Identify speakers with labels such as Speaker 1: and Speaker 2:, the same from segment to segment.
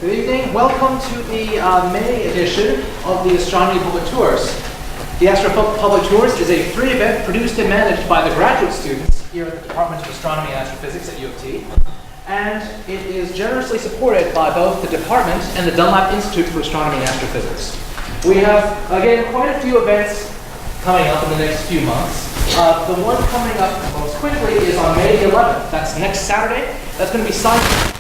Speaker 1: Good evening. Welcome to the May edition of the Astronomy Public Tours. The Astro Public Tours is a free event produced and managed by the graduate students here at the Department of Astronomy and Astrophysics at U of T. And it is generously supported by both the department and the Dunlap Institute for Astronomy and Astrophysics. We have, again, quite a few events coming up in the next few months. The one coming up most quickly is on May the 11th. That's next Saturday. That's going to be science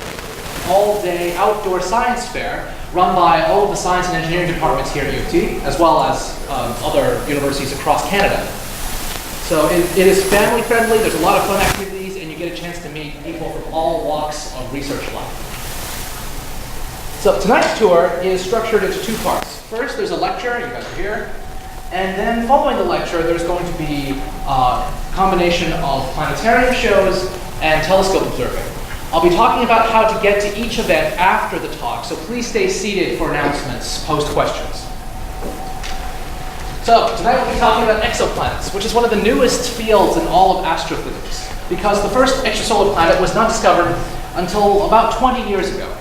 Speaker 1: all-day outdoor science fair run by all of the science and engineering departments here at U of T, as well as other universities across Canada. So it is family-friendly. There's a lot of fun activities, and you get a chance to meet people from all walks of research life. So tonight's tour is structured into two parts. First, there's a lecture. You guys are here. And then following the lecture, there's going to be a combination of planetarium shows and telescope observing. I'll be talking about how to get to each event after the talk, so please stay seated for announcements, post questions. So tonight we'll be talking about exoplanets, which is one of the newest fields in all of astrophysics, because the first extrasolar planet was not discovered until about 20 years ago.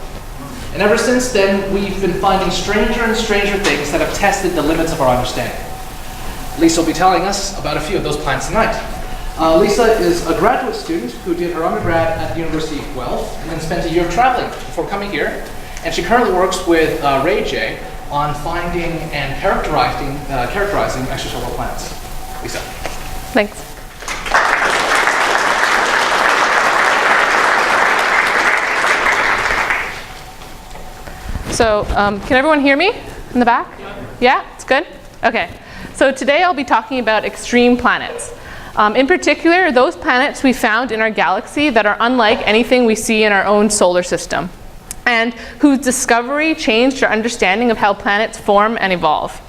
Speaker 1: And ever since then, we've been finding stranger and stranger things that have tested the limits of our understanding. Lisa will be telling us about a few of those planets tonight. Lisa is a graduate student who did her undergrad at the University of Guelph and then spent a year traveling before coming here. And she currently works with Ray J on finding and characterizing extrasolar planets. Lisa.
Speaker 2: Thanks. So can everyone hear me in the back? Yeah, it's good? Okay. So today I'll be talking about extreme planets. In particular, those planets we found in our galaxy that are unlike anything we see in our own solar system, and whose discovery changed our understanding of how planets form and evolve.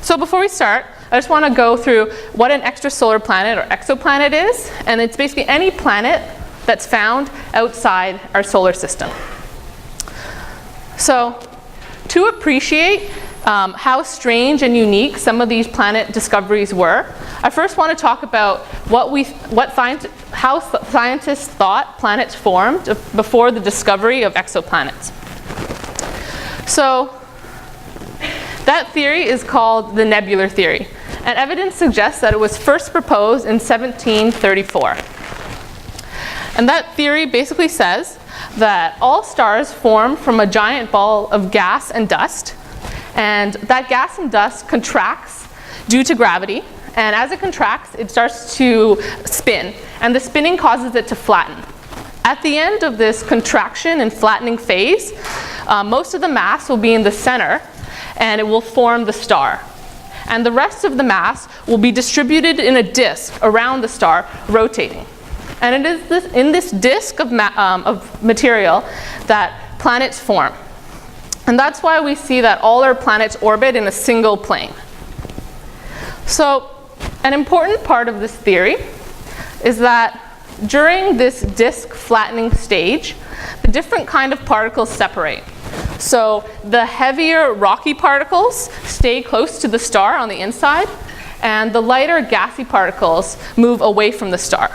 Speaker 2: So before we start, I just want to go through what an extrasolar planet or exoplanet is, and it's basically any planet that's found outside our solar system. So to appreciate how strange and unique some of these planet discoveries were, I first want to talk about how scientists thought planets formed before the discovery of exoplanets. So that theory is called the nebular theory, and evidence suggests that it was first proposed in 1734. And that theory basically says that all stars form from a giant ball of gas and dust, and that gas and dust contracts due to gravity, and as it contracts, it starts to spin, and the spinning causes it to flatten. At the end of this contraction and flattening phase, most of the mass will be in the center, and it will form the star. And the rest of the mass will be distributed in a disk around the star, rotating. And it is in this disk of material that planets form. And that's why we see that all our planets orbit in a single plane. So an important part of this theory is that during this disk flattening stage, the different kind of particles separate. So the heavier rocky particles stay close to the star on the inside, and the lighter gassy particles move away from the star.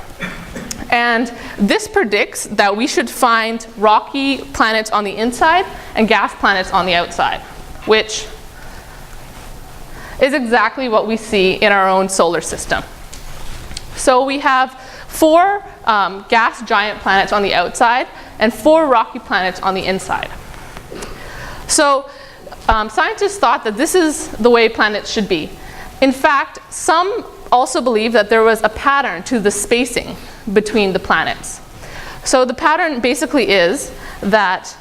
Speaker 2: And this predicts that we should find rocky planets on the inside and gas planets on the outside, which is exactly what we see in our own solar system. So we have 4 gas giant planets on the outside and 4 rocky planets on the inside. So scientists thought that this is the way planets should be. In fact, some also believe that there was a pattern to the spacing between the planets. So the pattern basically is that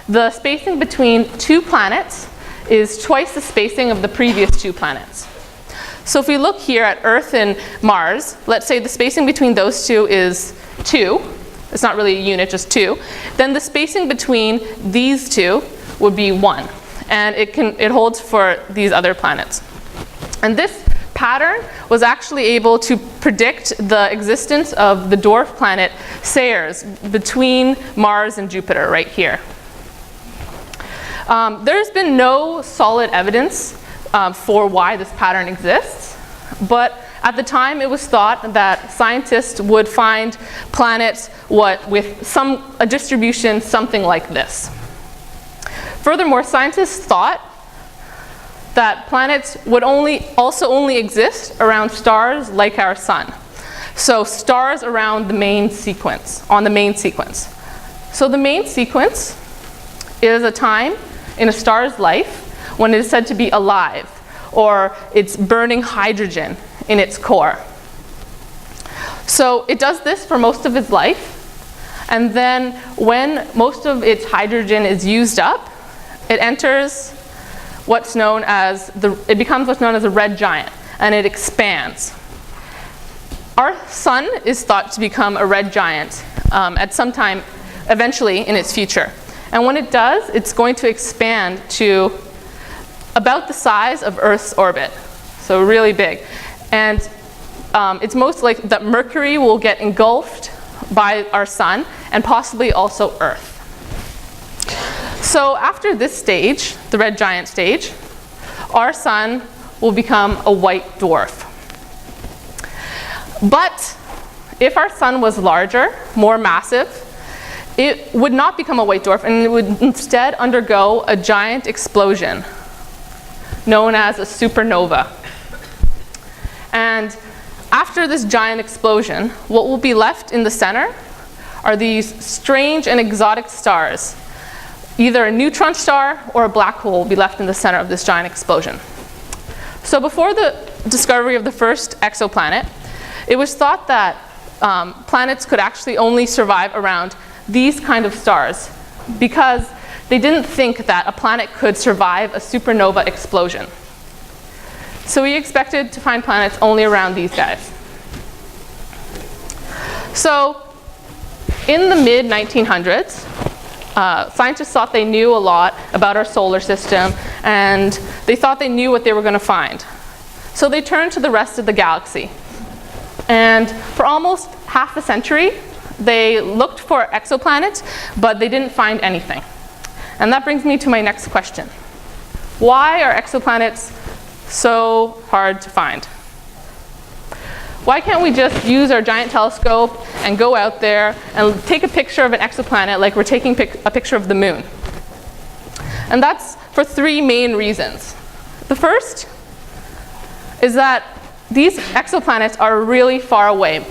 Speaker 2: the spacing between 2 planets is twice the spacing of the previous 2 planets. So if we look here at Earth and Mars, let's say the spacing between those 2 is 2. It's not really a unit, just 2. Then the spacing between these 2 would be 1. And it holds for these other planets. And this pattern was actually able to predict the existence of the dwarf planet Ceres between Mars and Jupiter right here. There's been no solid evidence for why this pattern exists, but at the time it was thought that scientists would find planets with a distribution something like this. Furthermore, scientists thought that planets would only exist around stars like our sun. So stars around the main sequence, on the main sequence. So the main sequence is a time in a star's life when it is said to be alive, or it's burning hydrogen in its core. So it does this for most of its life, and then when most of its hydrogen is used up, it enters what's known as it becomes what's known as a red giant, and it expands. Our sun is thought to become a red giant at some time eventually in its future. And when it does, it's going to expand to about the size of Earth's orbit, so really big. And it's most likely that Mercury will get engulfed by our sun, and possibly also Earth. So after this stage, the red giant stage, our sun will become a white dwarf. But if our sun was larger, more massive, it would not become a white dwarf, and it would instead undergo a giant explosion known as a supernova. And after this giant explosion, what will be left in the center are these strange and exotic stars. Either a neutron star or a black hole will be left in the center of this giant explosion. So before the discovery of the first exoplanet, it was thought that planets could actually only survive around these kind of stars, because they didn't think that a planet could survive a supernova explosion. So we expected to find planets only around these guys. So in the mid-1900s, scientists thought they knew a lot about our solar system, and they thought they knew what they were going to find. So they turned to the rest of the galaxy. And for almost half a century, they looked for exoplanets, but they didn't find anything. And that brings me to my next question. Why are exoplanets so hard to find? Why can't we just use our giant telescope and go out there and take a picture of an exoplanet like we're taking a picture of the moon? And that's for three main reasons. The first is that these exoplanets are really far away.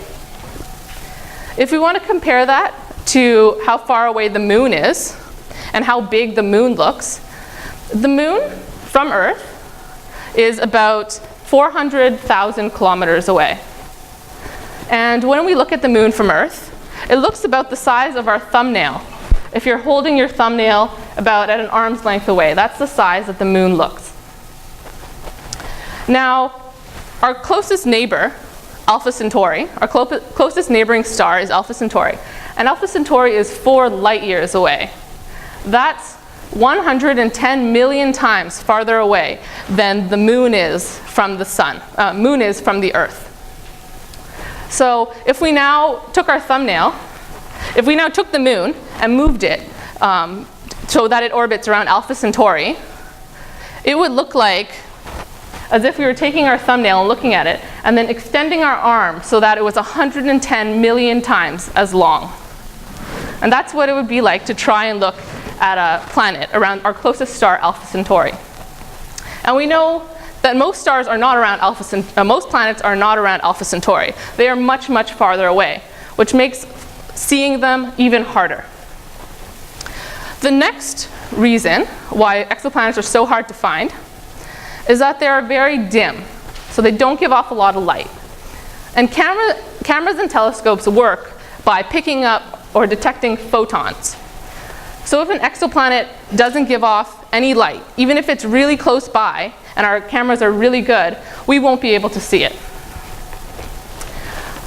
Speaker 2: If we want to compare that to how far away the moon is and how big the moon looks, the moon from Earth is about 400,000 kilometers away. And when we look at the moon from Earth, it looks about the size of our thumbnail. If you're holding your thumbnail about at an arm's length away, that's the size that the moon looks. Now, our closest neighbor, Alpha Centauri, our closest neighboring star is Alpha Centauri. And Alpha Centauri is 4 light years away. That's 110 million times farther away than the moon is from the sun, moon is from the Earth. So if we now took our thumbnail, if we now took the moon and moved it so that it orbits around Alpha Centauri, it would look like as if we were taking our thumbnail and looking at it and then extending our arm so that it was 110 million times as long. And that's what it would be like to try and look at a planet around our closest star, Alpha Centauri. And we know that most stars are not around most planets are not around Alpha Centauri. They are much, much farther away, which makes seeing them even harder. The next reason why exoplanets are so hard to find is that they are very dim, so they don't give off a lot of light. And cameras and telescopes work by picking up or detecting photons. So if an exoplanet doesn't give off any light, even if it's really close by and our cameras are really good, we won't be able to see it.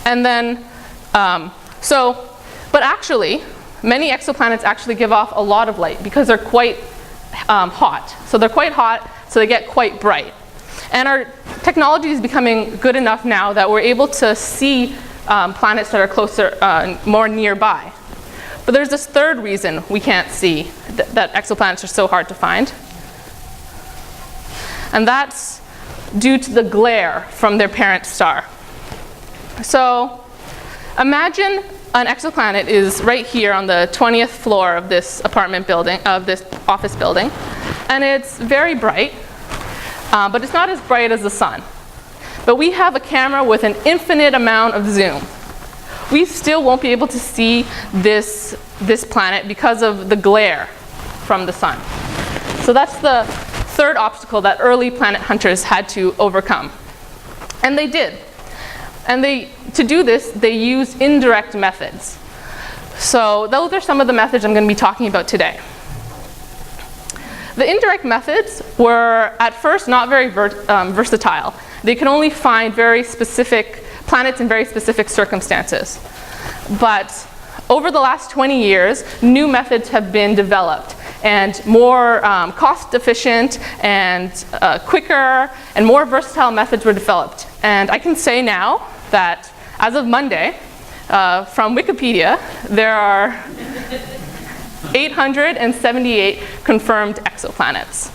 Speaker 2: And then, but actually, many exoplanets actually give off a lot of light because they're quite hot. So they're quite hot, so they get quite bright. And our technology is becoming good enough now that we're able to see planets that are closer, more nearby. But there's this third reason we can't see that exoplanets are so hard to find. And that's due to the glare from their parent star. So imagine an exoplanet is right here on the 20th floor of this apartment building, of this office building. And it's very bright, but it's not as bright as the sun. But we have a camera with an infinite amount of zoom. We still won't be able to see this planet because of the glare from the sun. So that's the third obstacle that early planet hunters had to overcome. And they did. And to do this, they used indirect methods. So those are some of the methods I'm going to be talking about today. The indirect methods were at first not very versatile. They could only find very specific planets in very specific circumstances. But over the last 20 years, new methods have been developed, and more cost efficient and quicker and more versatile methods were developed. And I can say now that as of Monday, from Wikipedia, there are 878 confirmed exoplanets.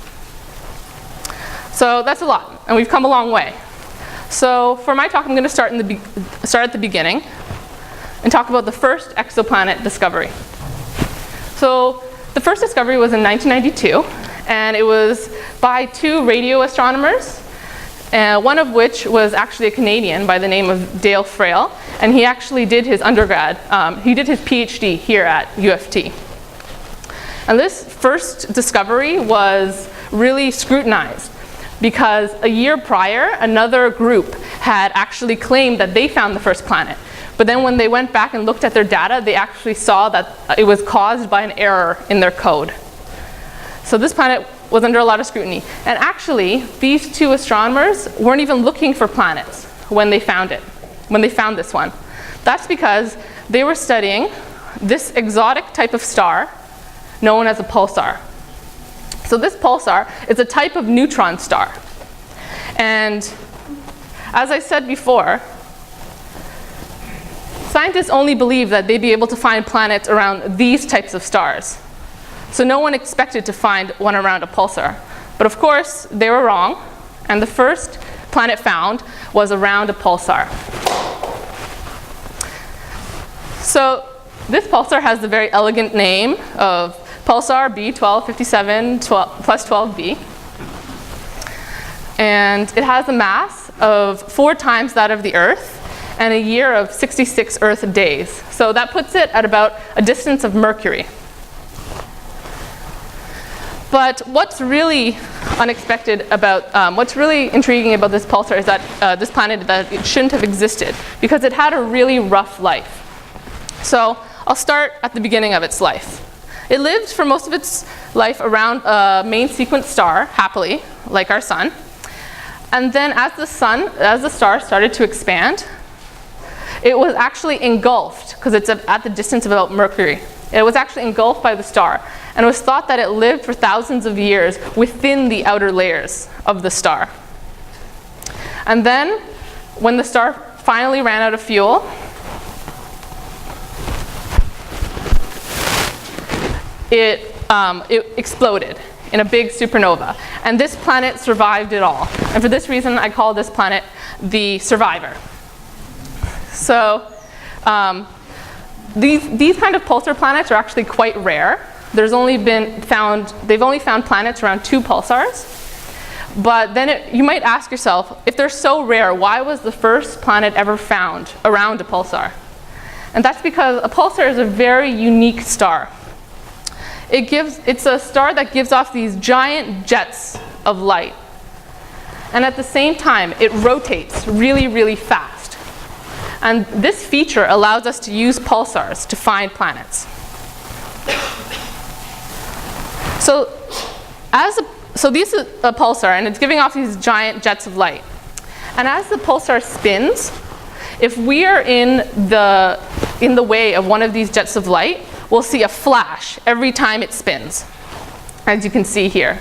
Speaker 2: So that's a lot, and we've come a long way. So for my talk, I'm going to start at the beginning and talk about the first exoplanet discovery. So the first discovery was in 1992, and it was by two radio astronomers, one of which was actually a Canadian by the name of Dale Frail, and he actually did his undergrad, he did his PhD here at U of T. And this first discovery was really scrutinized because a year prior, another group had actually claimed that they found the first planet. But then when they went back and looked at their data, they actually saw that it was caused by an error in their code. So this planet was under a lot of scrutiny. And actually, these two astronomers weren't even looking for planets when they found it, when they found this one. That's because they were studying this exotic type of star known as a pulsar. So this pulsar is a type of neutron star. And as I said before, scientists only believe that they'd be able to find planets around these types of stars. So no one expected to find one around a pulsar. But of course, they were wrong, and the first planet found was around a pulsar. So this pulsar has the very elegant name of pulsar B1257 plus 12b. And it has a mass of 4 times that of the Earth and a year of 66 Earth days. So that puts it at about a distance of Mercury. But what's really unexpected about, what's really intriguing about this pulsar is that this planet, that it shouldn't have existed because it had a really rough life. So I'll start at the beginning of its life. It lived for most of its life around a main sequence star, happily, like our sun. And then as the star started to expand, it was actually engulfed, because it's at the distance of about Mercury. It was actually engulfed by the star. And it was thought that it lived for thousands of years within the outer layers of the star. And then, when the star finally ran out of fuel, it exploded in a big supernova. And this planet survived it all. And for this reason, I call this planet the survivor. So these kind of pulsar planets are actually quite rare. They've only found planets around 2 pulsars. But then you might ask yourself, if they're so rare, why was the first planet ever found around a pulsar? And that's because a pulsar is a very unique star. It's a star that gives off these giant jets of light. And at the same time, it rotates really, really fast. And this feature allows us to use pulsars to find planets. So this is a pulsar, and it's giving off these giant jets of light. And as the pulsar spins, if we are in the way of one of these jets of light, we'll see a flash every time it spins, as you can see here.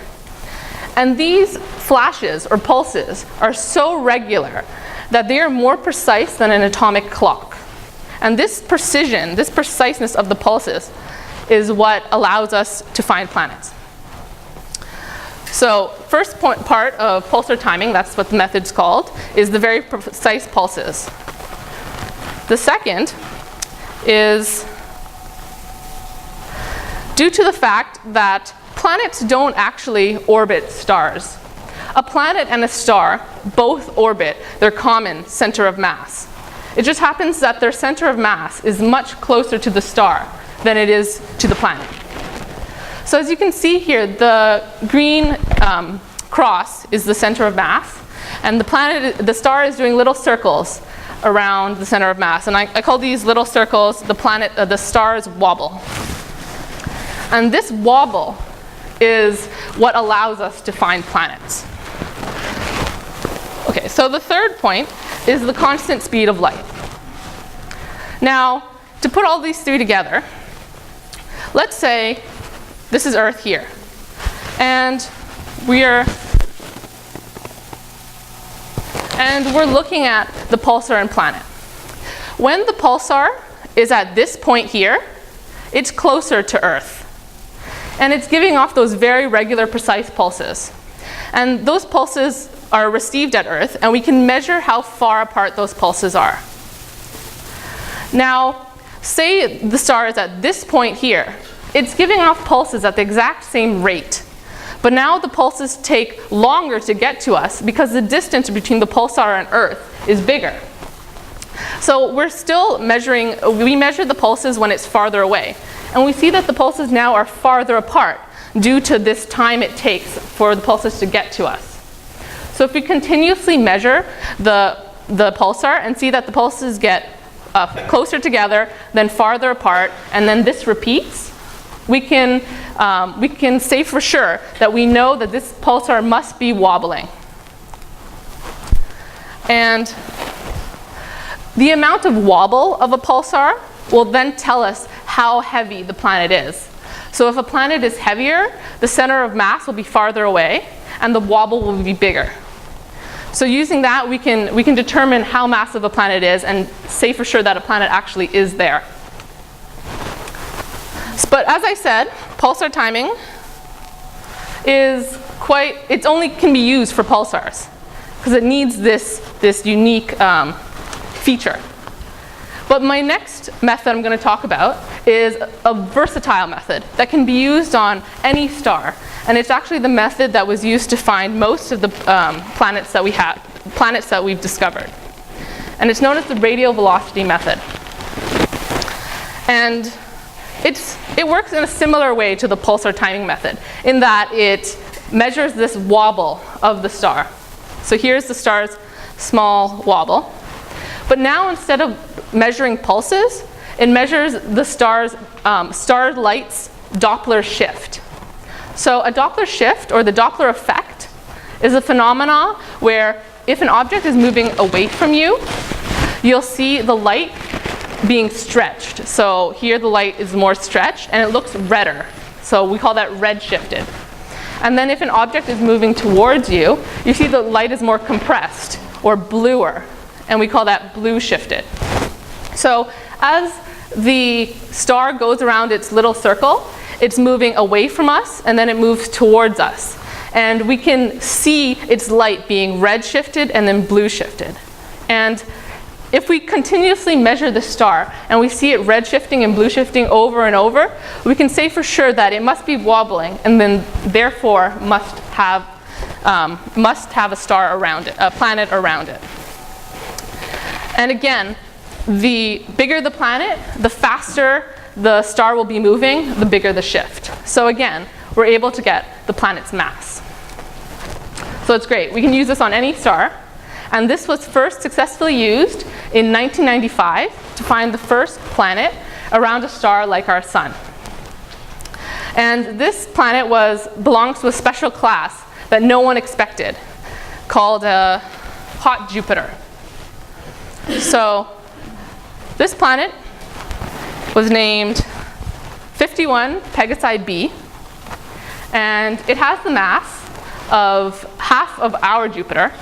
Speaker 2: And these flashes or pulses are so regular that they are more precise than an atomic clock. And this precision, this preciseness of the pulses is what allows us to find planets. So first part of pulsar timing, that's what the method's called, is the very precise pulses. The second is due to the fact that planets don't actually orbit stars. A planet and a star both orbit their common center of mass. It just happens that their center of mass is much closer to the star than it is to the planet. So as you can see here, the green cross is the center of mass, and the star is doing little circles around the center of mass. And I call these little circles the star's wobble. And this wobble is what allows us to find planets. Okay, so the third point is the constant speed of light. Now, to put all these three together, let's say this is Earth here, and we're looking at the pulsar and planet. When the pulsar is at this point here, it's closer to Earth. And it's giving off those very regular, precise pulses. And those pulses are received at Earth, and we can measure how far apart those pulses are. Now, say the star is at this point here. It's giving off pulses at the exact same rate. But now the pulses take longer to get to us because the distance between the pulsar and Earth is bigger. So we're still measuring, we measure the pulses when it's farther away. And we see that the pulses now are farther apart due to this time it takes for the pulses to get to us. So if we continuously measure the pulsar and see that the pulses get closer together, then farther apart, and then this repeats, we can say for sure that we know that this pulsar must be wobbling. And the amount of wobble of a pulsar will then tell us how heavy the planet is. So if a planet is heavier, the center of mass will be farther away, and the wobble will be bigger. So using that, we can determine how massive a planet is and say for sure that a planet actually is there. But as I said, pulsar timing is it only can be used for pulsars because it needs this unique feature. But my next method I'm going to talk about is a versatile method that can be used on any star. And it's actually the method that was used to find most of the planets that we've discovered. And it's known as the radial velocity method. And it works in a similar way to the pulsar timing method in that it measures this wobble of the star. So here's the star's small wobble. But now instead of measuring pulses, it measures the star's light's Doppler shift. So a Doppler shift, or the Doppler effect, is a phenomenon where if an object is moving away from you, you'll see the light being stretched. So here the light is more stretched and it looks redder. So we call that red shifted. And then if an object is moving towards you, you see the light is more compressed or bluer, and we call that blue shifted. So as the star goes around its little circle, it's moving away from us and then it moves towards us. And we can see its light being red shifted and then blue shifted. And if we continuously measure the star and we see it red shifting and blue shifting over and over, we can say for sure that it must be wobbling and then therefore must have a star around it, a planet around it. And again, the bigger the planet, the faster the star will be moving, the bigger the shift. So again, we're able to get the planet's mass. So it's great. We can use this on any star. And this was first successfully used in 1995 to find the first planet around a star like our sun. And this planet belongs to a special class that no one expected, called a hot Jupiter. So this planet was named 51 Pegasi b, and it has the mass of half of our Jupiter,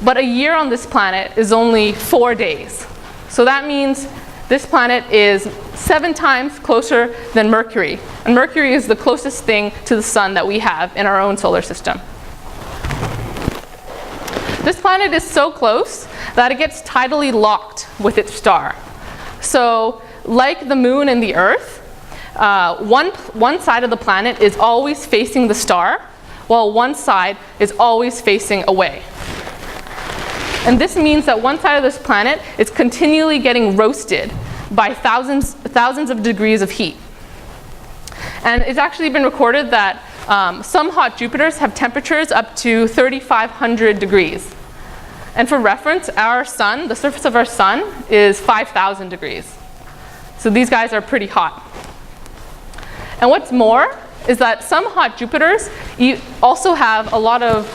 Speaker 2: but a year on this planet is only 4 days. So that means this planet is 7 times closer than Mercury, and Mercury is the closest thing to the sun that we have in our own solar system. This planet is so close that it gets tidally locked with its star. So like the moon and the Earth, one side of the planet is always facing the star, while one side is always facing away. And this means that one side of this planet is continually getting roasted by thousands of degrees of heat. And it's actually been recorded that some hot Jupiters have temperatures up to 3,500 degrees. And for reference, our sun, the surface of our sun, is 5,000 degrees. So these guys are pretty hot. And what's more is that some hot Jupiters also have a lot of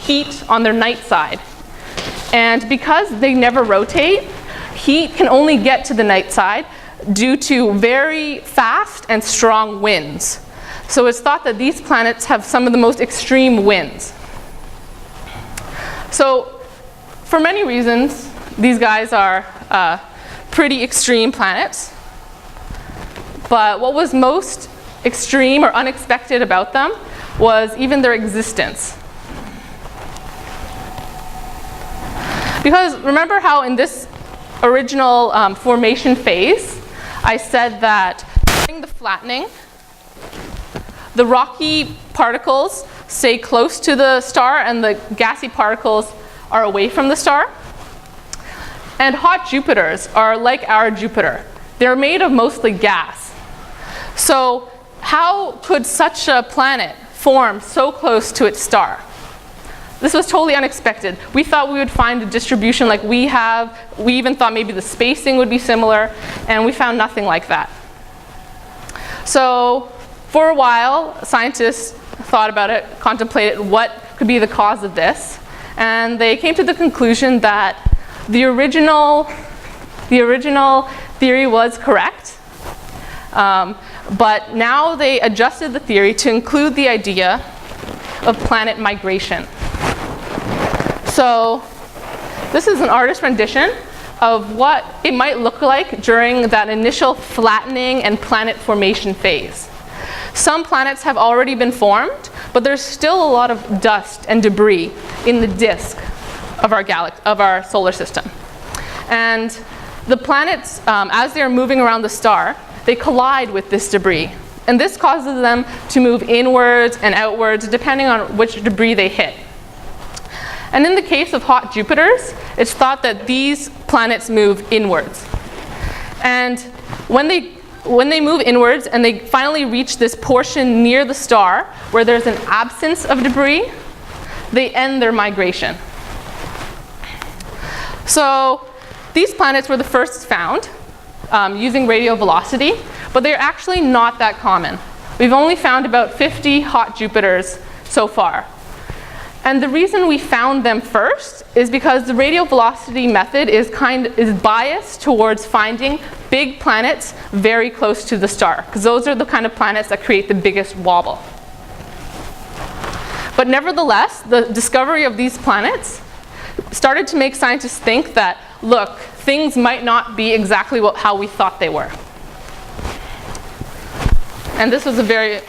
Speaker 2: heat on their night side. And because they never rotate, heat can only get to the night side due to very fast and strong winds. So it's thought that these planets have some of the most extreme winds. So for many reasons, these guys are pretty extreme planets. But what was most extreme or unexpected about them was even their existence. Because remember how in this original formation phase, I said that during the flattening, the rocky particles stay close to the star and the gassy particles are away from the star? And hot Jupiters are like our Jupiter. They're made of mostly gas. So how could such a planet form so close to its star? This was totally unexpected. We thought we would find a distribution like we have. We even thought maybe the spacing would be similar, and we found nothing like that. So for a while, scientists thought about it, contemplated what could be the cause of this, and they came to the conclusion that the original theory was correct, but now they adjusted the theory to include the idea of planet migration. So this is an artist's rendition of what it might look like during that initial flattening and planet formation phase. Some planets have already been formed, but there's still a lot of dust and debris in the disk of our solar system. And the planets, as they're moving around the star, they collide with this debris. And this causes them to move inwards and outwards depending on which debris they hit. And in the case of hot Jupiters, it's thought that these planets move inwards. And when they move inwards and they finally reach this portion near the star where there's an absence of debris, they end their migration. So these planets were the first found using radial velocity, but they're actually not that common. We've only found about 50 hot Jupiters so far. And the reason we found them first is because the radial velocity method is biased towards finding big planets very close to the star, because those are the kind of planets that create the biggest wobble. But nevertheless, the discovery of these planets started to make scientists think that, look, things might not be exactly how we thought they were. And this was a very,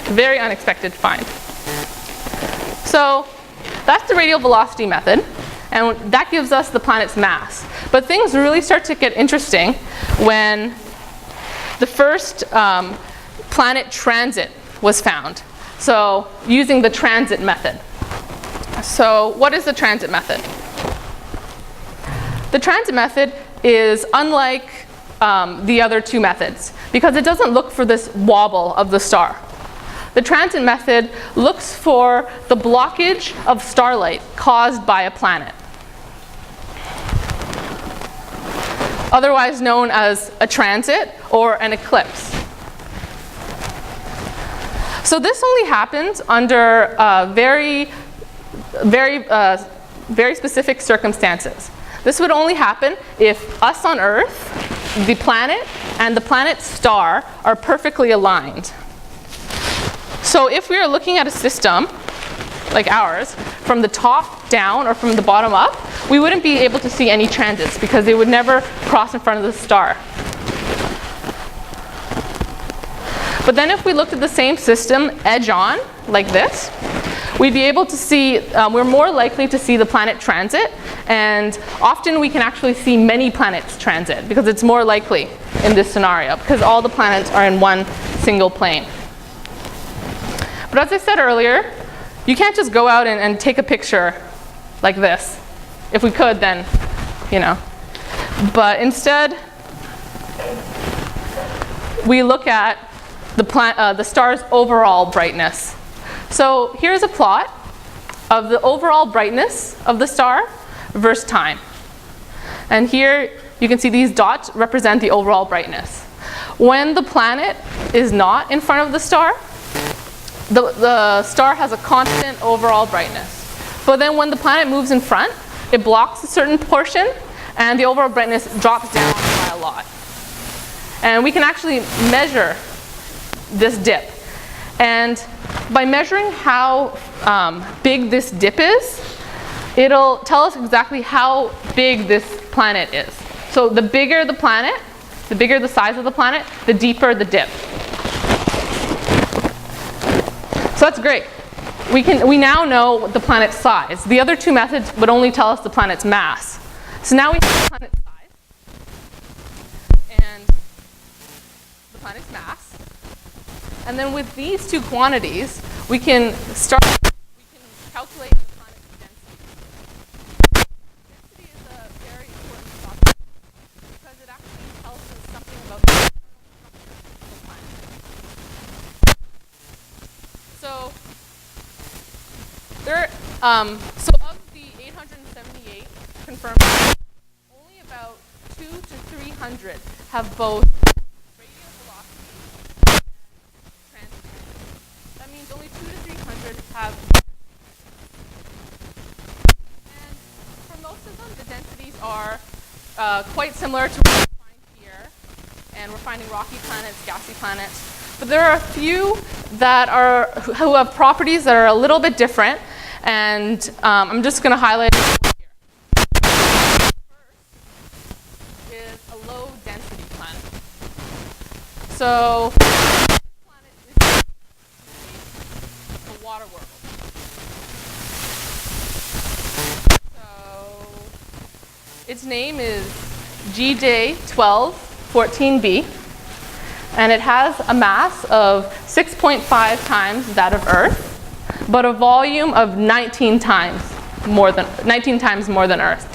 Speaker 2: very unexpected find. So that's the radial velocity method, and that gives us the planet's mass. But things really start to get interesting when the first planet transit was found. So using the transit method. So what is the transit method? The transit method is unlike the other two methods because it doesn't look for this wobble of the star. The transit method looks for the blockage of starlight caused by a planet, otherwise known as a transit or an eclipse. So this only happens under very specific circumstances. This would only happen if us on Earth, the planet, and the planet's star are perfectly aligned. So if we are looking at a system like ours, from the top down or from the bottom up, we wouldn't be able to see any transits because they would never cross in front of the star. But then if we looked at the same system edge on, like this, we'd be able to see, we're more likely to see the planet transit, and often we can actually see many planets transit because it's more likely in this scenario because all the planets are in one single plane. But as I said earlier, you can't just go out and take a picture like this. If we could, then, you know. But instead, we look at the star's overall brightness. So here's a plot of the overall brightness of the star versus time. And here you can see these dots represent the overall brightness. When the planet is not in front of the star, the star has a constant overall brightness. But then when the planet moves in front, it blocks a certain portion and the overall brightness drops down by a lot. And we can actually measure this dip. And by measuring how big this dip is, it'll tell us exactly how big this planet is. So the bigger the planet, the bigger the size of the planet, the deeper the dip. So that's great. We now know the planet's size. The other two methods would only tell us the planet's mass. So now we have the planet's size and the planet's mass. And then with these two quantities, we can calculate the planet's density. Density is a very important topic because it actually tells us something about the structure of the planet. So of the 878 confirmed, only about 200 to 300 have both radial velocity and transit. That means only 200 to 300 have. And for most of them, the densities are quite similar to what we find here. And we're finding rocky planets, gassy planets. But there are a few that who have properties that are a little bit different. And I'm just going to highlight it here. First is a low density planet. So this planet is a water world. So its name is GJ1214b. And it has a mass of 6.5 times that of Earth, but a volume of 19 times more than Earth.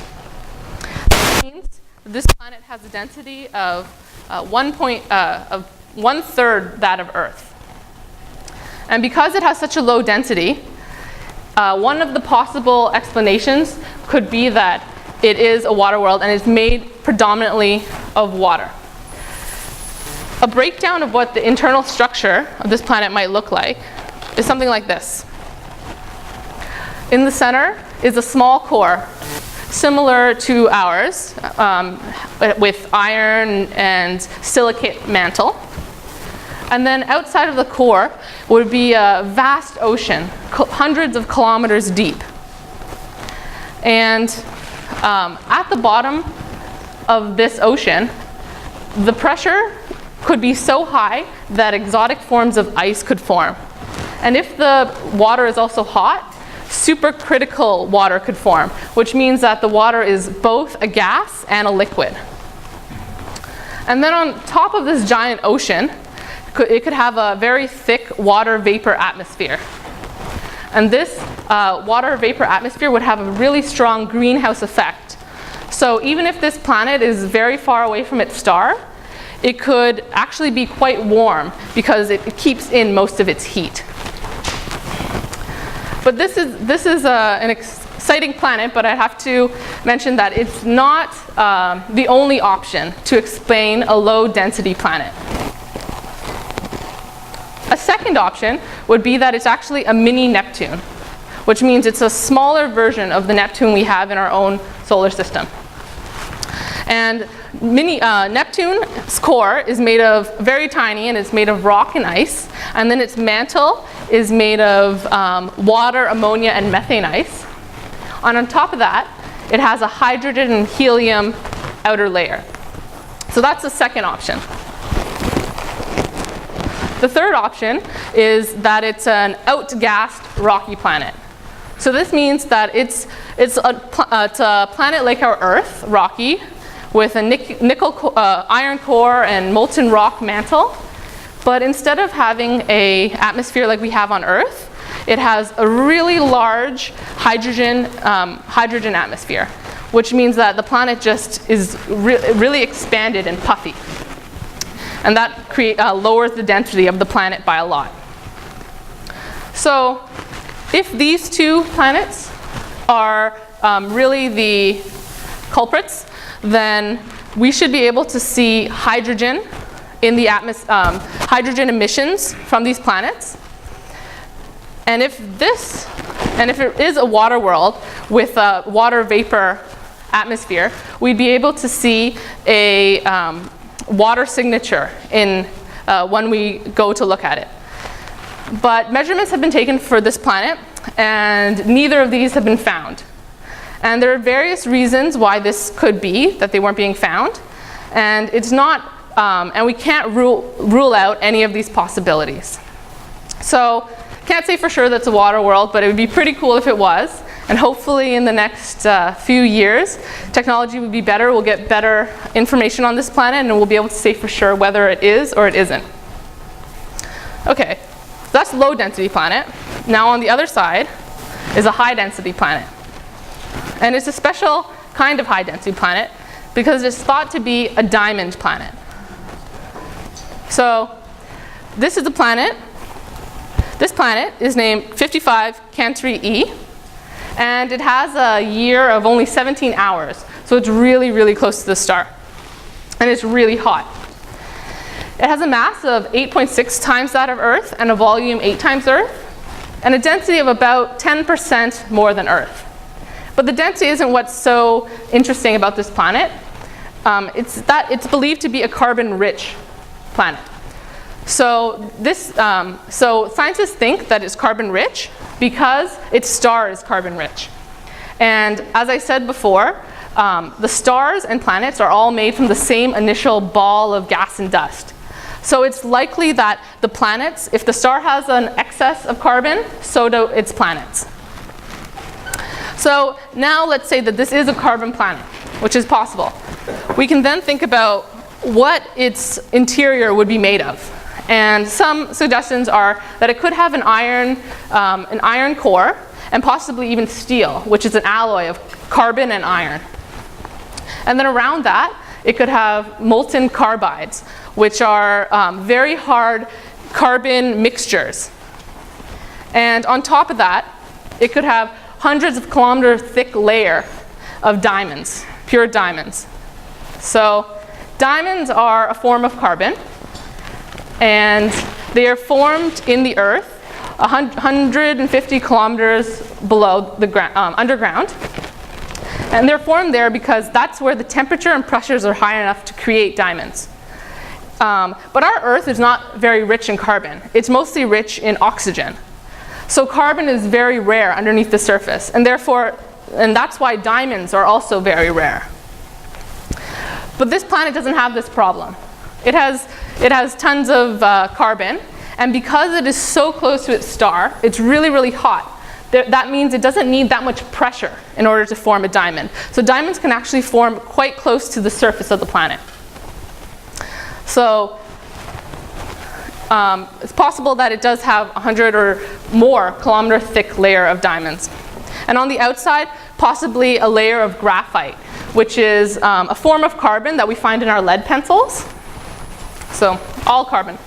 Speaker 2: That means this planet has a density of 1/3 that of Earth. And because it has such a low density, one of the possible explanations could be that it is a water world and it's made predominantly of water. A breakdown of what the internal structure of this planet might look like is something like this. In the center is a small core, similar to ours, with iron and silicate mantle. And then outside of the core would be a vast ocean, hundreds of kilometers deep. And at the bottom of this ocean, the pressure could be so high that exotic forms of ice could form. And if the water is also hot, supercritical water could form, which means that the water is both a gas and a liquid. And then on top of this giant ocean, it could have a very thick water vapor atmosphere. And this water vapor atmosphere would have a really strong greenhouse effect. So even if this planet is very far away from its star, it could actually be quite warm because it keeps in most of its heat. But this is an exciting planet, but I have to mention that it's not the only option to explain a low density planet. A second option would be that it's actually a mini Neptune, which means it's a smaller version of the Neptune we have in our own solar system. And Neptune's core is made of very tiny, and it's made of rock and ice. And then its mantle is made of water, ammonia, and methane ice. And on top of that, it has a hydrogen and helium outer layer. So that's the second option. The third option is that it's an outgassed rocky planet. So this means that it's a planet like our Earth, rocky, with a iron core and molten rock mantle. But instead of having an atmosphere like we have on Earth, it has a really large hydrogen atmosphere, which means that the planet just is really expanded and puffy. And that lowers the density of the planet by a lot. So if these two planets are really the culprits, then we should be able to see hydrogen in the hydrogen emissions from these planets. And if it is a water world with a water vapor atmosphere, we'd be able to see a water signature when we go to look at it. But measurements have been taken for this planet, and neither of these have been found. And there are various reasons why this could be, that they weren't being found. And it's not, and we can't rule out any of these possibilities. So, can't say for sure that's a water world, but it would be pretty cool if it was. And hopefully in the next few years, technology will be better, we'll get better information on this planet, and we'll be able to say for sure whether it is or it isn't. Okay, so that's low density planet. Now on the other side is a high density planet. And it's a special kind of high density planet because it's thought to be a diamond planet. So this is the planet. This planet is named 55 Centauri E, and it has a year of only 17 hours. So it's really, really close to the star. And it's really hot. It has a mass of 8.6 times that of Earth and a volume 8 times Earth, and a density of about 10% more than Earth. But the density isn't what's so interesting about this planet. It's that it's believed to be a carbon-rich planet. So scientists think that it's carbon-rich because its star is carbon-rich. And as I said before, the stars and planets are all made from the same initial ball of gas and dust. So it's likely that the planets, if the star has an excess of carbon, so do its planets. So now let's say that this is a carbon planet, which is possible. We can then think about what its interior would be made of. And some suggestions are that it could have an iron core and possibly even steel, which is an alloy of carbon and iron. And then around that, it could have molten carbides, which are very hard carbon mixtures. And on top of that, it could have hundreds of kilometer thick layer of diamonds, pure diamonds. So diamonds are a form of carbon, and they are formed in the Earth 150 kilometers below the underground. And they're formed there because that's where the temperature and pressures are high enough to create diamonds. But our Earth is not very rich in carbon. It's mostly rich in oxygen. So carbon is very rare underneath the surface, and that's why diamonds are also very rare. But this planet doesn't have this problem. It has tons of carbon, and because it is so close to its star, it's really, really hot. That means it doesn't need that much pressure in order to form a diamond. So diamonds can actually form quite close to the surface of the planet. So it's possible that it does have 100 or more kilometer thick layer of diamonds. And on the outside, possibly a layer of graphite, which is a form of carbon that we find in our lead pencils. So all carbon.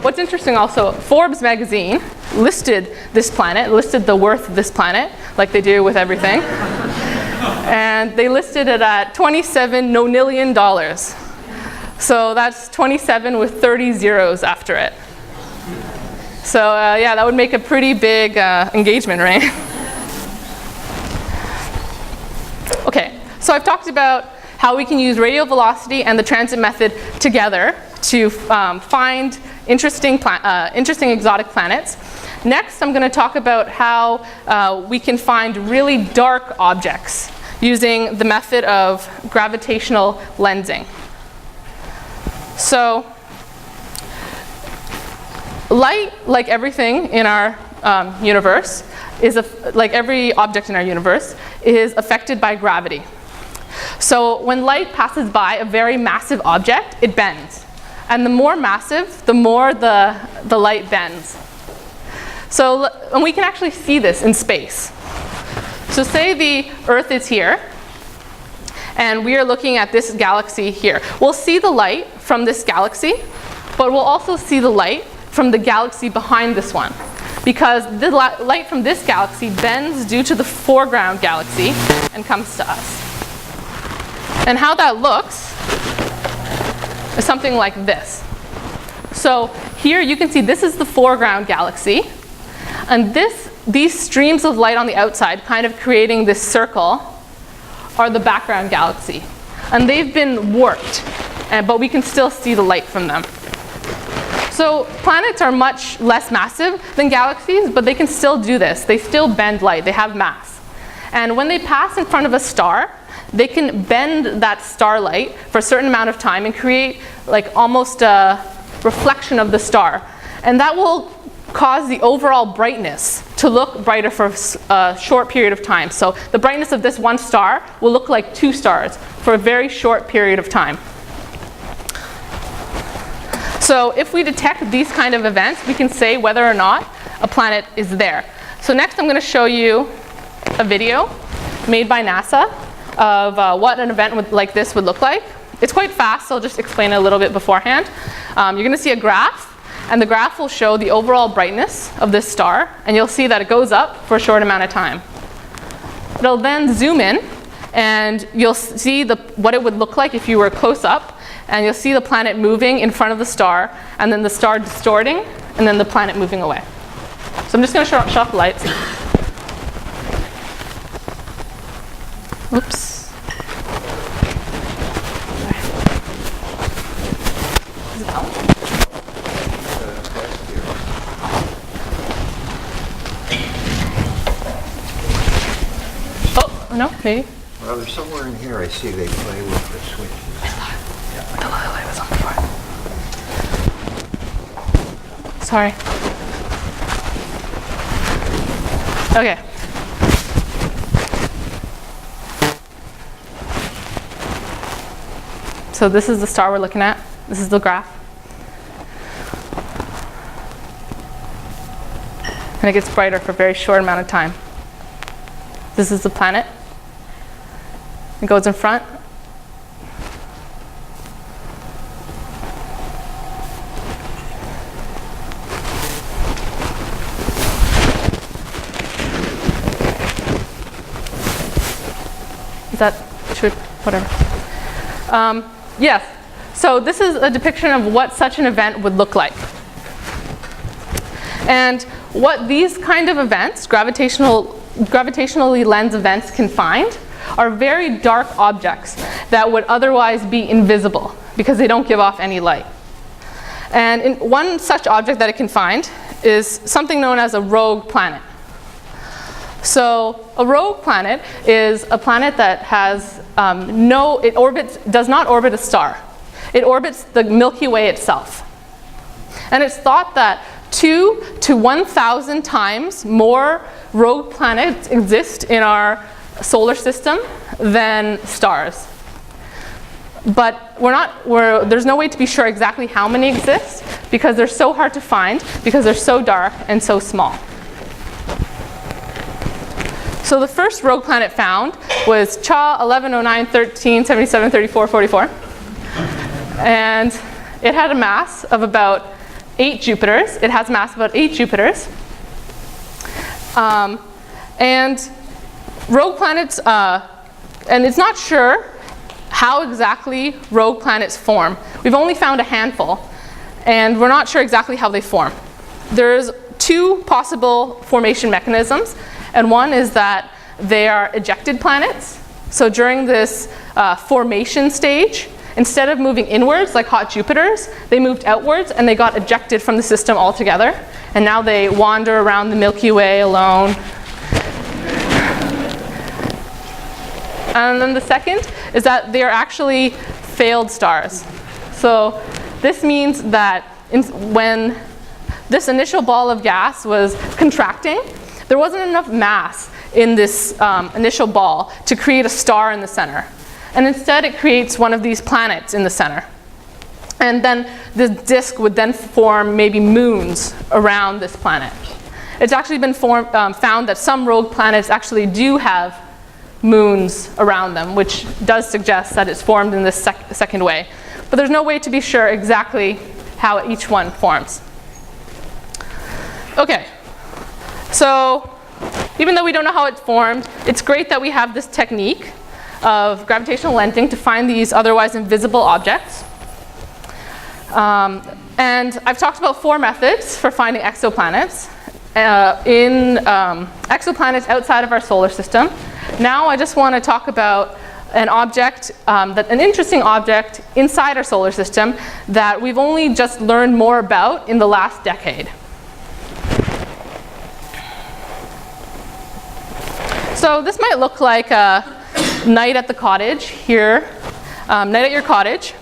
Speaker 2: What's interesting also, Forbes magazine listed this planet, listed the worth of this planet, like they do with everything. And they listed it at $27 nonillion. So that's 27 with 30 zeros after it. So yeah, that would make a pretty big engagement, right? Okay, so I've talked about how we can use radial velocity and the transit method together to find interesting exotic planets. Next, I'm going to talk about how we can find really dark objects using the method of gravitational lensing. So Light, like everything in our universe, like every object in our universe, is affected by gravity. So when light passes by a very massive object, it bends. And the more massive, the more the light bends. So, and we can actually see this in space. So say the Earth is here, and we are looking at this galaxy here. We'll see the light from this galaxy, but we'll also see the light from the galaxy behind this one, because the light from this galaxy bends due to the foreground galaxy and comes to us. And how that looks is something like this. So here you can see this is the foreground galaxy, and these streams of light on the outside, kind of creating this circle, are the background galaxy. And they've been warped, but we can still see the light from them. So planets are much less massive than galaxies, but they can still do this. They still bend light. They have mass. And when they pass in front of a star, they can bend that starlight for a certain amount of time and create like almost a reflection of the star. And that will cause the overall brightness to look brighter for a short period of time. So the brightness of this one star will look like 2 stars for a very short period of time. So if we detect these kind of events, we can say whether or not a planet is there. So next I'm going to show you a video made by NASA of what an event like this would look like. It's quite fast, so I'll just explain it a little bit beforehand. You're going to see a graph, and the graph will show the overall brightness of this star, and you'll see that it goes up for a short amount of time. It'll then zoom in, and you'll see what it would look like if you were close up, and you'll see the planet moving in front of the star, and then the star distorting, and then the planet moving away. So I'm just going to shut off the lights. Oops. Is it on? Oh, no, maybe.
Speaker 3: Well, there's somewhere in here I see they play with the switches.
Speaker 2: The light was on before. Sorry. Okay. So this is the star we're looking at. This is the graph. And it gets brighter for a very short amount of time. This is the planet. It goes in front. Is that, whatever. Yes, so this is a depiction of what such an event would look like. And what these kind of events, gravitationally lensed events, can find are very dark objects that would otherwise be invisible because they don't give off any light. And one such object that it can find is something known as a rogue planet. So a rogue planet is a planet that has does not orbit a star. It orbits the Milky Way itself. And it's thought that 2 to 1,000 times more rogue planets exist in our solar system than stars. But there's no way to be sure exactly how many exist because they're so hard to find because they're so dark and so small. So the first rogue planet found was Cha 110913773444, and it had a mass of about 8 Jupiters. It has a mass of about 8 Jupiters. And rogue planets, and it's not sure how exactly rogue planets form. We've only found a handful, and we're not sure exactly how they form. There's 2 possible formation mechanisms. And one is that they are ejected planets. So during this formation stage, instead of moving inwards like hot Jupiters, they moved outwards and they got ejected from the system altogether. And now they wander around the Milky Way alone. And then the second is that they are actually failed stars. So this means that when this initial ball of gas was contracting. There wasn't enough mass in this initial ball to create a star in the center. And instead it creates one of these planets in the center. And then the disk would then form maybe moons around this planet. It's actually been found that some rogue planets actually do have moons around them, which does suggest that it's formed in this second way. But there's no way to be sure exactly how each one forms. Okay, so even though we don't know how it's formed, it's great that we have this technique of gravitational lensing to find these otherwise invisible objects. And I've talked about 4 methods for finding exoplanets in exoplanets outside of our solar system. Now I just want to talk about an object, an interesting object inside our solar system that we've only just learned more about in the last decade. So this might look like a night at the cottage here, night at your cottage,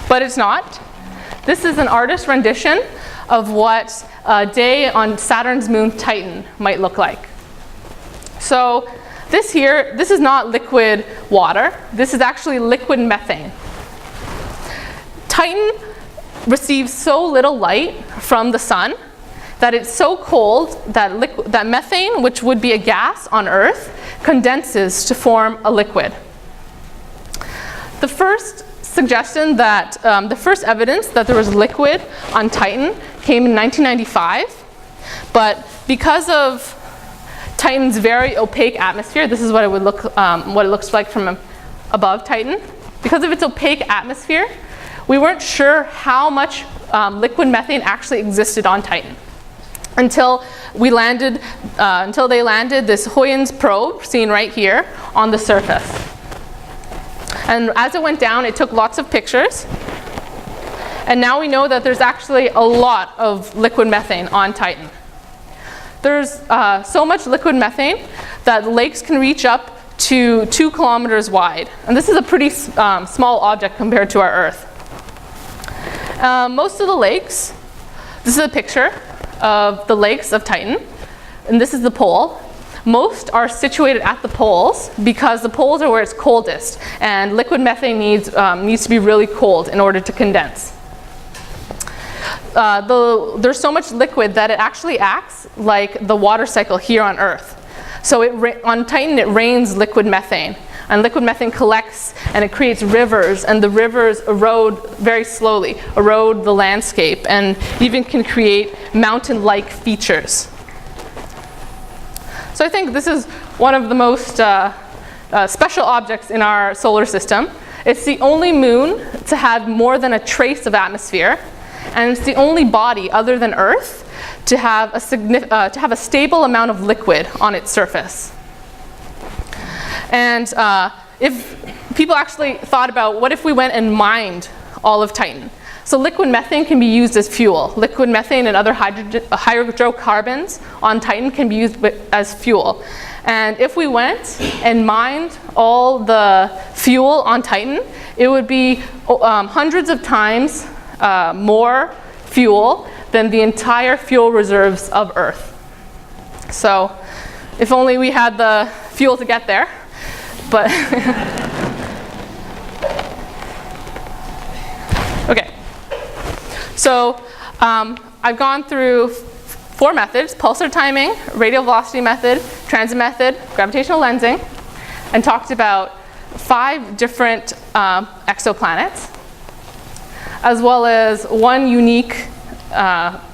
Speaker 2: but it's not. This is an artist's rendition of what a day on Saturn's moon Titan might look like. So this is not liquid water. This is actually liquid methane. Titan receives so little light from the sun that it's so cold that methane, which would be a gas on Earth, condenses to form a liquid. The first suggestion that, the first evidence that there was liquid on Titan came in 1995, but because of Titan's very opaque atmosphere, this is what it would look, what it looks like from above Titan. Because of its opaque atmosphere, we weren't sure how much liquid methane actually existed on Titan until they landed this Huygens probe, seen right here, on the surface. And as it went down, it took lots of pictures. And now we know that there's actually a lot of liquid methane on Titan. There's so much liquid methane that lakes can reach up to 2 kilometers wide. And this is a pretty small object compared to our Earth. Most of the lakes, this is a picture of the lakes of Titan, and this is the pole. Most are situated at the poles because the poles are where it's coldest, and liquid methane needs to be really cold in order to condense. There's so much liquid that it actually acts like the water cycle here on Earth. So on Titan it rains liquid methane, and liquid methane collects and it creates rivers, and the rivers erode very slowly, erode the landscape, and even can create mountain-like features. So I think this is one of the most special objects in our solar system. It's the only moon to have more than a trace of atmosphere, and it's the only body other than Earth to have a stable amount of liquid on its surface. And if people actually thought about what if we went and mined all of Titan. So liquid methane can be used as fuel. Liquid methane and other hydrocarbons on Titan can be used as fuel. And if we went and mined all the fuel on Titan, it would be hundreds of times more fuel than the entire fuel reserves of Earth. So if only we had the fuel to get there. But okay. So I've gone through 4 methods: pulsar timing, radial velocity method, transit method, gravitational lensing, and talked about 5 different exoplanets, as well as 1 unique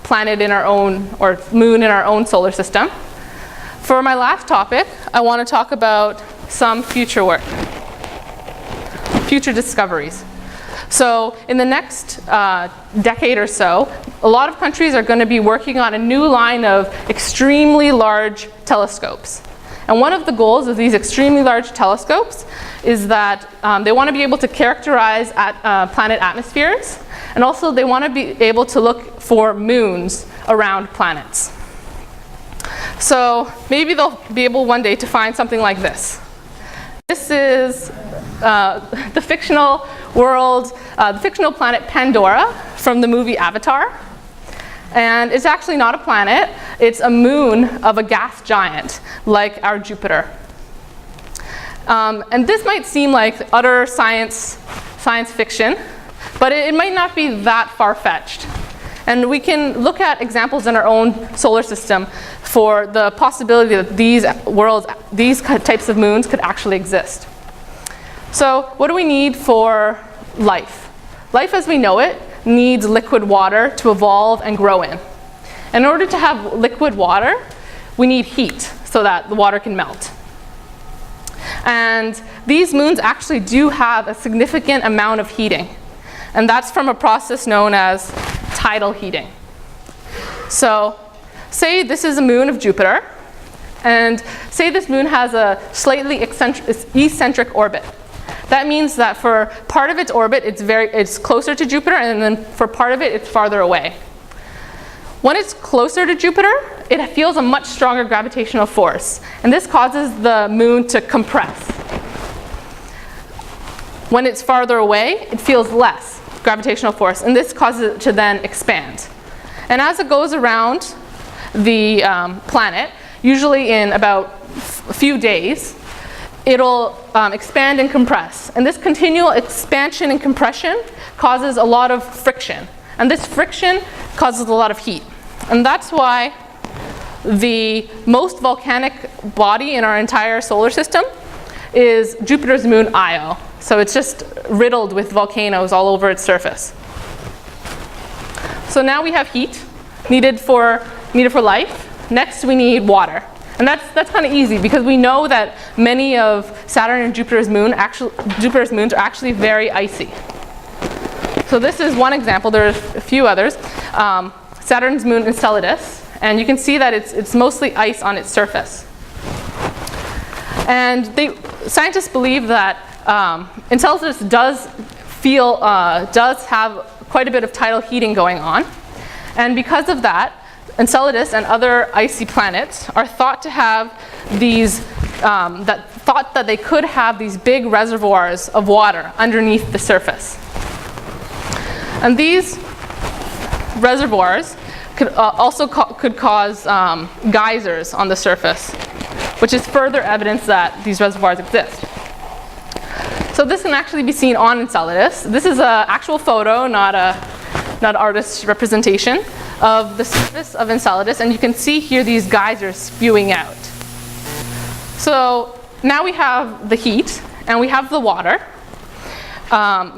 Speaker 2: planet in our own, or moon in our own solar system. For my last topic, I want to talk about some future work, future discoveries. So in the next decade or so, a lot of countries are going to be working on a new line of extremely large telescopes. And one of the goals of these extremely large telescopes is that they want to be able to characterize planet atmospheres, and also they want to be able to look for moons around planets. So maybe they'll be able one day to find something like this. This is the fictional world, the fictional planet Pandora from the movie Avatar. And it's actually not a planet. It's a moon of a gas giant, like our Jupiter. And this might seem like utter science fiction, but it might not be that far-fetched. And we can look at examples in our own solar system for the possibility that these types of moons could actually exist. So what do we need for life? Life as we know it needs liquid water to evolve and grow in. In order to have liquid water, we need heat so that the water can melt. And these moons actually do have a significant amount of heating. And that's from a process known as tidal heating. So say this is a moon of Jupiter, and say this moon has a slightly eccentric orbit. That means that for part of its orbit, it's closer to Jupiter, and then for part of it, it's farther away. When it's closer to Jupiter, it feels a much stronger gravitational force, and this causes the moon to compress. When it's farther away, it feels less gravitational force, and this causes it to then expand. And as it goes around the planet, usually in about a few days, it'll expand and compress. And this continual expansion and compression causes a lot of friction. And this friction causes a lot of heat. And that's why the most volcanic body in our entire solar system is Jupiter's moon Io. So it's just riddled with volcanoes all over its surface. So now we have heat needed for life. Next we need water. And that's kind of easy because we know that many of Saturn and Jupiter's moons are actually very icy. So this is one example. There's a few others. Saturn's moon Enceladus, and you can see that it's mostly ice on its surface. And scientists believe that Enceladus does have quite a bit of tidal heating going on, and because of that, Enceladus and other icy planets are thought to have that they could have these big reservoirs of water underneath the surface. And these reservoirs could also cause geysers on the surface, which is further evidence that these reservoirs exist. So this can actually be seen on Enceladus. This is an actual photo, not an artist's representation of the surface of Enceladus, and you can see here these geysers spewing out. So now we have the heat and we have the water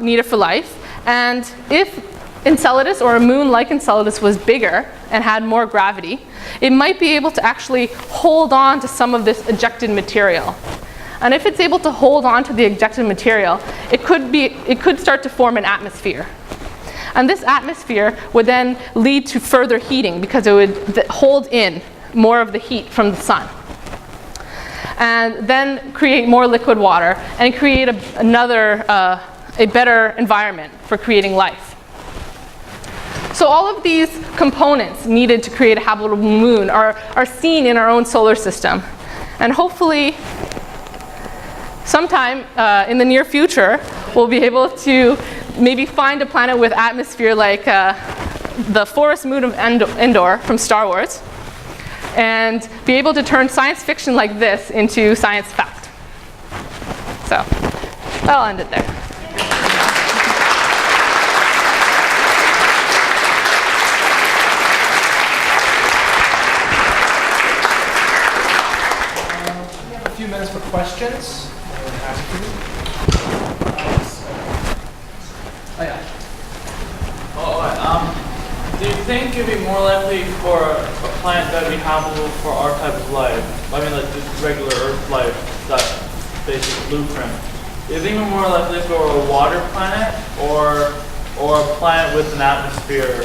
Speaker 2: needed for life, and if Enceladus or a moon like Enceladus was bigger and had more gravity, it might be able to actually hold on to some of this ejected material. And if it's able to hold on to the ejected material, it could start to form an atmosphere. And this atmosphere would then lead to further heating because it would hold in more of the heat from the sun. And then create more liquid water and create a better environment for creating life. So all of these components needed to create a habitable moon are seen in our own solar system. And hopefully, sometime in the near future, we'll be able to maybe find a planet with atmosphere like the forest moon of Endor from Star Wars, and be able to turn science fiction like this into science fact. So I'll end it there.
Speaker 1: We have a few minutes for questions.
Speaker 4: Do you think it'd be more likely for a planet that would be habitable for our type of life? I mean, like just regular Earth life, that basic blueprint. Do you think we're more likely for a water planet or a planet with an atmosphere,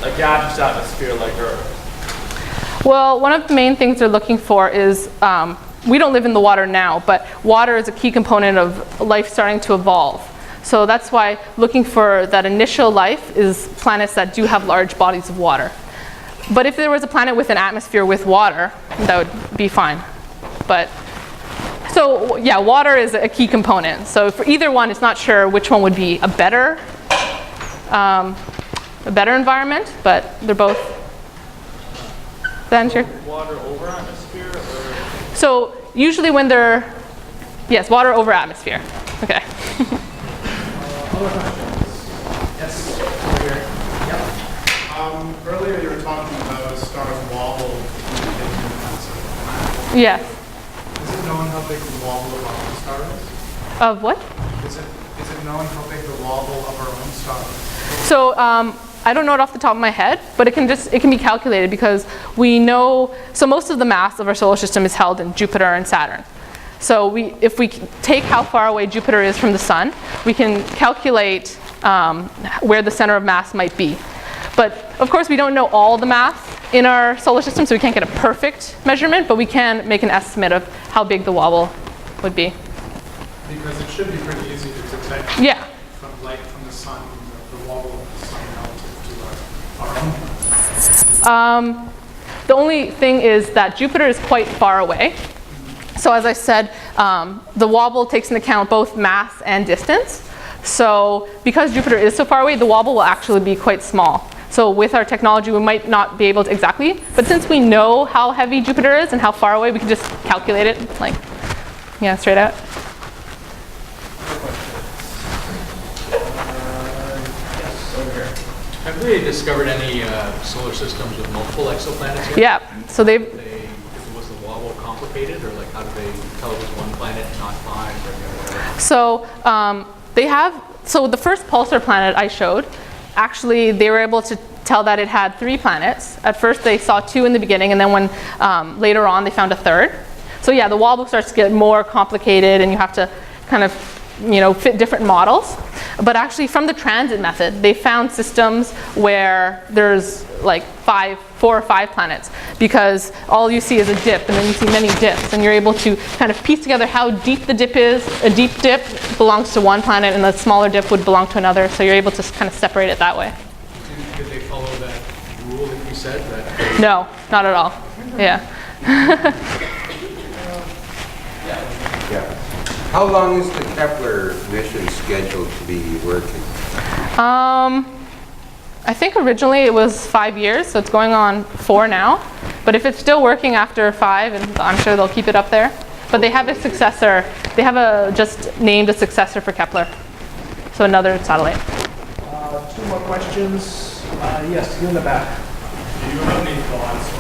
Speaker 4: a gaseous atmosphere like Earth?
Speaker 2: Well, one of the main things they're looking for is, we don't live in the water now, but water is a key component of life starting to evolve. So that's why looking for that initial life is planets that do have large bodies of water. But if there was a planet with an atmosphere with water, that would be fine. But so yeah, water is a key component. So for either one, it's not sure which one would be a better a better environment, but they're both. Does that answer?
Speaker 4: Water over atmosphere, or
Speaker 2: So usually when they're, yes, water over atmosphere. Okay.
Speaker 1: Other questions? Yes, over here. Yep.
Speaker 5: Earlier you were talking about a star's wobble indicating the mass of the planet.
Speaker 2: Yes.
Speaker 5: Is it known how big the wobble of our own star is?
Speaker 2: Of what?
Speaker 5: Is it known how big the wobble of our own star is?
Speaker 2: So I don't know it off the top of my head, but it can be calculated because we know, so most of the mass of our solar system is held in Jupiter and Saturn. So if we take how far away Jupiter is from the sun, we can calculate where the center of mass might be. But of course we don't know all the mass in our solar system, so we can't get a perfect measurement, but we can make an estimate of how big the wobble would be.
Speaker 5: Because it should be pretty easy to detect
Speaker 2: Yeah.
Speaker 5: from light from the sun, the wobble of the sun relative to our own planet.
Speaker 2: The only thing is that Jupiter is quite far away. So as I said, the wobble takes into account both mass and distance. So because Jupiter is so far away, the wobble will actually be quite small. So with our technology, we might not be able to exactly, but since we know how heavy Jupiter is and how far away, we can just calculate it, like, yeah, straight out.
Speaker 1: Yes, over here.
Speaker 6: Have they discovered any solar systems with multiple exoplanets yet?
Speaker 2: Yeah, so
Speaker 6: Was the wobble complicated, or like how do they tell it was one planet, not five, or whatever?
Speaker 2: So so the first pulsar planet I showed, actually they were able to tell that it had 3 planets. At first they saw 2 in the beginning, and then when later on they found a 3rd. So yeah, the wobble starts to get more complicated, and you have to kind of fit different models. But actually from the transit method, they found systems where there's like 4 or 5 planets, because all you see is a dip, and then you see many dips, and you're able to kind of piece together how deep the dip is. A deep dip belongs to one planet, and a smaller dip would belong to another, so you're able to kind of separate it that way.
Speaker 6: Did they follow that rule that you said? That
Speaker 2: No, not at all. Yeah.
Speaker 3: Yeah. How long is the Kepler mission scheduled to be working?
Speaker 2: I think originally it was 5 years, so it's going on 4 now. But if it's still working after 5, and I'm sure they'll keep it up there. But they have a successor. They have just named a successor for Kepler. So another satellite.
Speaker 1: 2 more questions. Yes, you in the back.
Speaker 5: Do you have any thoughts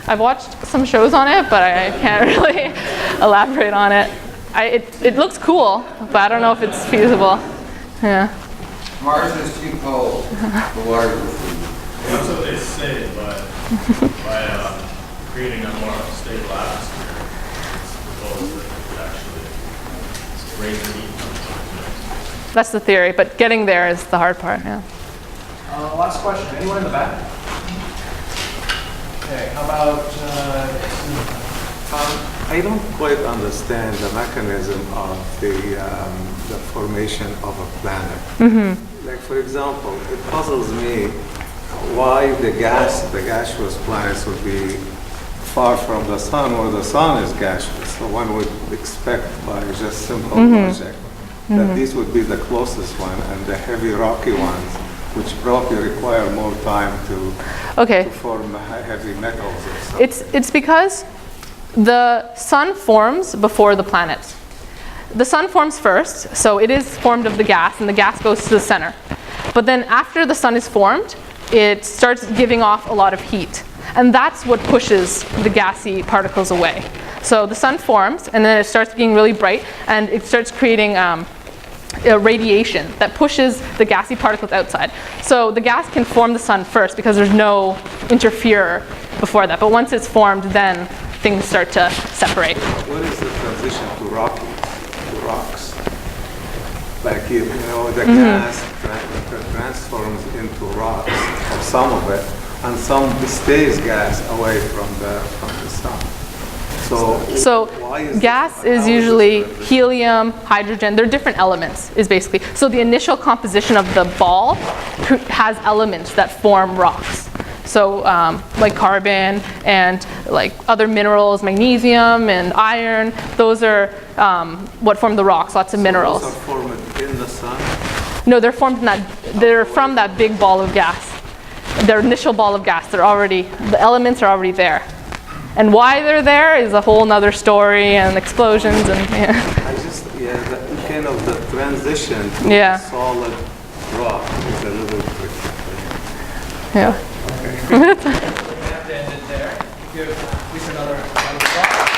Speaker 2: I've watched some shows on it, but I can't really elaborate on it. It looks cool, but I don't know if it's feasible. Yeah.
Speaker 3: Mars is too cold. The water will freeze.
Speaker 5: That's what they say, but by creating a more stable atmosphere, it's proposed that it could actually raise the heat.
Speaker 2: That's the theory, but getting there is the hard part. Yeah.
Speaker 1: Last question. Anyone in the back? Okay, how about
Speaker 7: I don't quite understand the mechanism of the formation of a planet. Like, for example, it puzzles me why the gaseous planets would be far from the sun, where the sun is gaseous. So one would expect by just simple logic that these would be the closest one, and the heavy rocky ones, which probably require more time to form heavy metals or something.
Speaker 2: It's because the sun forms before the planets. The sun forms first, so it is formed of the gas, and the gas goes to the center. But then after the sun is formed, it starts giving off a lot of heat. And that's what pushes the gassy particles away. So the sun forms, and then it starts being really bright, and it starts creating a radiation that pushes the gassy particles outside. So the gas can form the sun first because there's no interferer before that. But once it's formed, then things start to separate.
Speaker 7: What is the transition to rocks? Like, the gas transforms into rocks, or some of it, and some stays gas away from the sun. So why is
Speaker 2: gas
Speaker 7: this?
Speaker 2: is
Speaker 7: How
Speaker 2: usually
Speaker 7: this
Speaker 2: helium, hydrogen. They're different elements, is basically. So the initial composition of the ball has elements that form rocks. So like carbon and like other minerals, magnesium and iron, those are what form the rocks, lots of minerals.
Speaker 7: Those are formed in the sun?
Speaker 2: No, they're formed in they're from that big ball of gas. Their initial ball of gas, the elements are already there. And why they're there is a whole nother story, and explosions and
Speaker 7: The kind of the transition to solid rock is a little tricky.
Speaker 2: yeah.
Speaker 1: We're going to have to end it there. Give at least another thought.